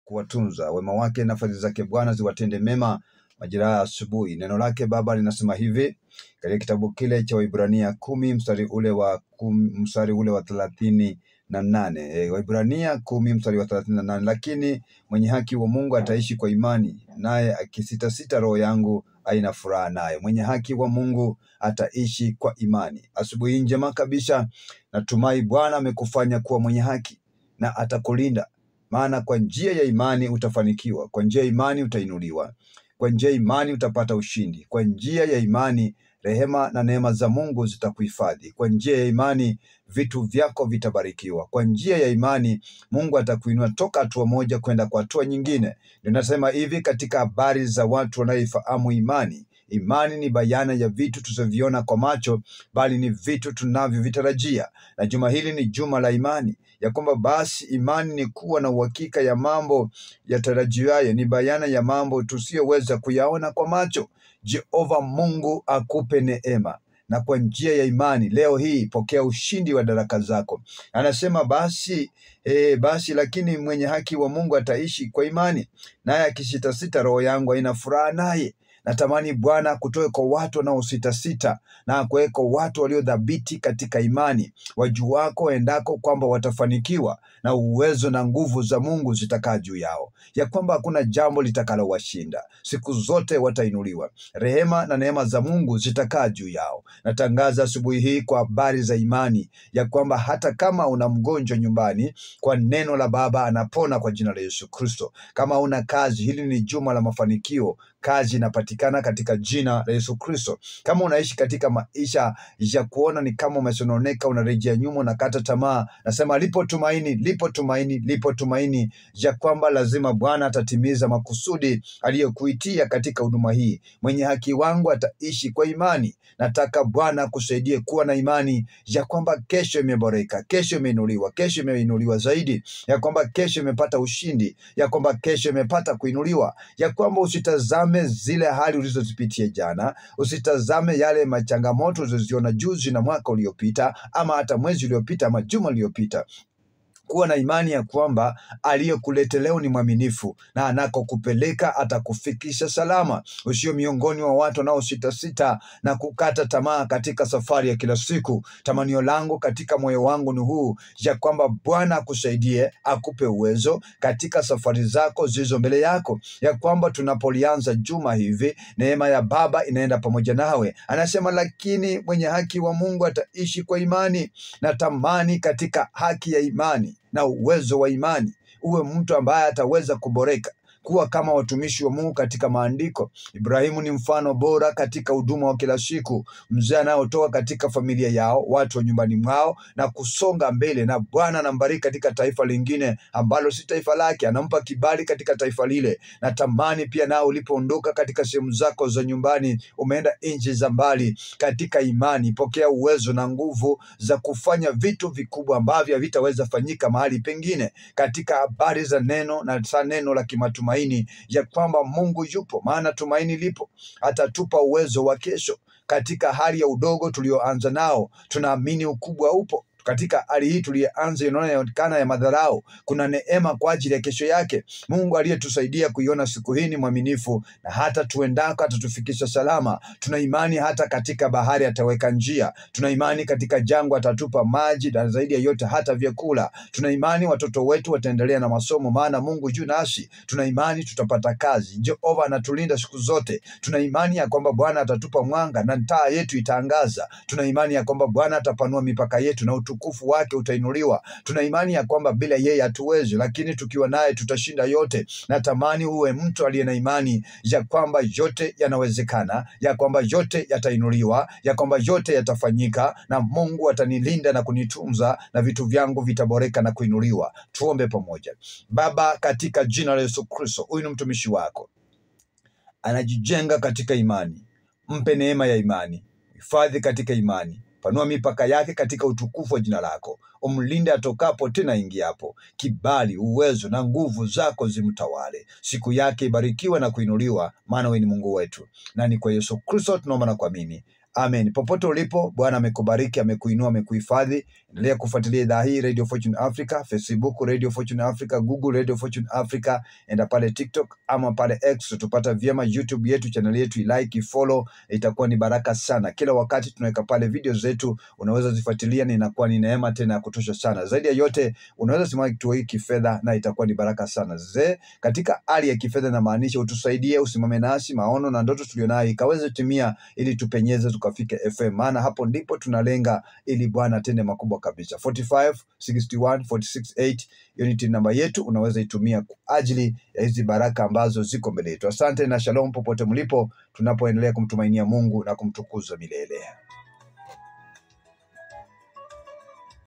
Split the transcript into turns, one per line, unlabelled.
kuwatunza. Wema wake na fadhili zake Bwana ziwatende mema majira ya asubuhi. Neno lake Baba linasema hivi katika kitabu kile cha Waebrania 10 mstari ule wa 38. Waebrania 10 mstari wa 38, lakini mwenye haki wa Mungu ataishi kwa imani, naye akisitasita roho yangu haina furaha naye. Mwenye haki wa Mungu ataishi kwa imani. Asubuhi njema kabisa, natumai Bwana amekufanya kuwa mwenye haki na atakulinda. Maana kwa njia ya imani utafanikiwa, kwa njia ya imani utainuliwa, kwa njia ya imani utapata ushindi, kwa njia ya imani rehema na neema za Mungu zitakuhifadhi, kwa njia ya imani vitu vyako vitabarikiwa, kwa njia ya imani Mungu atakuinua toka hatua moja kwenda kwa hatua nyingine. Ninasema hivi katika habari za watu wanaoifahamu imani. Imani ni bayana ya vitu tusiviona kwa macho, bali ni vitu tunavyovitarajia. Na juma hili ni juma la imani, ya kwamba basi imani ni kuwa na uhakika ya mambo yatarajiwayo, ni bayana ya mambo tusiyoweza kuyaona kwa macho. Jehova Mungu akupe neema, na kwa njia ya imani leo hii pokea ushindi wa daraka zako. Anasema basi lakini mwenye haki wa Mungu ataishi kwa imani, naye akisitasita roho yangu haina furaha naye. Natamani Bwana kutoe kwa watu wanaositasita na kuweka watu waliodhabiti katika imani, wajuako endako kwamba watafanikiwa na uwezo na nguvu za Mungu zitakaa juu yao, ya kwamba hakuna jambo litakalowashinda. Siku zote watainuliwa, rehema na neema za Mungu zitakaa juu yao. Natangaza asubuhi hii kwa habari za imani, ya kwamba hata kama una mgonjwa nyumbani, kwa neno la Baba anapona kwa jina la Yesu Kristo. Kama una kazi, hili ni juma la mafanikio. Kazi inapatikana katika jina la Yesu Kristo. Kama unaishi katika maisha ya kuona ni kama umesononeka, unarejea nyuma, unakata tamaa, nasema lipo tumaini ya kwamba lazima Bwana atatimiza makusudi aliyokuitia katika huduma hii. Mwenye haki wangu ataishi kwa imani. Nataka Bwana kusaidie kuwa na imani ya kwamba kesho imeboreka, kesho imeinuliwa, kesho imeinuliwa zaidi, ya kwamba kesho imepata ushindi, ya kwamba kesho imepata kuinuliwa, ya kwamba usitazame zile hali ulizozipitia jana, usitazame yale machangamoto ulizoziona juzi na mwaka uliopita, ama hata mwezi uliopita, ama juma uliopita. Kuwa na imani ya kwamba aliyekuleta leo ni mwaminifu, na anakokupeleka atakufikisha salama. Usio miongoni wa watu wanaositasita na kukata tamaa katika safari ya kila siku. Tamanio langu katika moyo wangu ni huu, ya kwamba Bwana akusaidie, akupe uwezo katika safari zako zilizo mbele yako, ya kwamba tunapolianza juma hivi, neema ya Baba inaenda pamoja nawe. Anasema lakini mwenye haki wa Mungu ataishi kwa imani. Natamani katika haki ya imani na uwezo wa imani uwe mtu ambaye ataweza kuboreka, kuwa kama watumishi wa Mungu katika maandiko. Ibrahimu ni mfano bora katika huduma wa kila siku, mzee anayotoka katika familia yao, watu wa nyumbani mwao, na kusonga mbele, na Bwana anambariki katika taifa lingine ambalo si taifa lake, anampa kibali katika taifa lile. Natamani pia nao ulipoondoka katika sehemu zako za nyumbani, umeenda nchi za mbali, katika imani pokea uwezo na nguvu za kufanya vitu vikubwa ambavyo havitaweza fanyika mahali pengine, katika habari za neno na neno la kimatumaini, ya kwamba Mungu yupo, maana tumaini lipo, atatupa uwezo wa kesho. Katika hali ya udogo tulioanza nao, tunaamini ukubwa upo. Katika hali hii tulianza inaonekana ya madharau, kuna neema kwa ajili ya kesho yake. Mungu aliyetusaidia kuiona siku hii ni mwaminifu, na hata tuendako atatufikisha salama. Tuna imani hata katika bahari ataweka njia. Tuna imani katika jangwa atatupa maji, na zaidi ya yote hata vyakula. Tuna imani watoto wetu wataendelea na masomo, maana Mungu juu nasi. Tuna imani tutapata kazi, Jehova anatulinda siku zote. Tuna imani ya kwamba Bwana atatupa mwanga na taa yetu itaangaza. Tuna imani ya kwamba Bwana atapanua mipaka yetu na utukufu wake utainuliwa. Tuna imani ya kwamba bila yeye hatuwezi, lakini tukiwa naye tutashinda yote. Natamani uwe mtu aliye na imani ya kwamba yote yanawezekana, ya kwamba yote yatainuliwa, ya kwamba yote yatafanyika, na Mungu atanilinda na kunitunza, na vitu vyangu vitaboreka na kuinuliwa. Tuombe pamoja. Baba, katika jina la Yesu Kristo, huyu ni mtumishi wako, anajijenga katika imani. Mpe neema ya imani, hifadhi katika imani, panua mipaka yake katika utukufu wa jina lako. Umlinde atokapo tena ingiapo. Kibali, uwezo na nguvu zako zimtawale. Siku yake ibarikiwe na kuinuliwa, maana wewe ni Mungu wetu. Na ni kwa Yesu Kristo tunaomba na kuamini. Amen. Popote ulipo, Bwana amekubariki, amekuinua, amekuhifadhi. Endelea kufuatilia idhaa hii Radio Fortune Africa, Facebook Radio Fortune Africa, Google Radio Fortune Africa, enda pale TikTok ama pale X tupata vyema, YouTube yetu, channel yetu, like, follow, itakuwa ni baraka sana. Kila wakati tunaweka pale video zetu, unaweza zifuatilia na inakuwa ni neema tena ya kutosha sana. Zaidi ya yote, unaweza simama kituo hiki kifedha na itakuwa ni baraka sana. Katika hali ya kifedha na maanisha utusaidie, usimame nasi, maono na ndoto tulionayo ikaweze timia, ili tupenyeze tukafike FM, maana hapo ndipo tunalenga, ili Bwana atende makubwa kabisa. 45 61 468 unity namba yetu, unaweza itumia kwa ajili ya hizi baraka ambazo ziko mbele yetu. Asante na shalom popote mlipo, tunapoendelea kumtumainia Mungu na kumtukuza milele.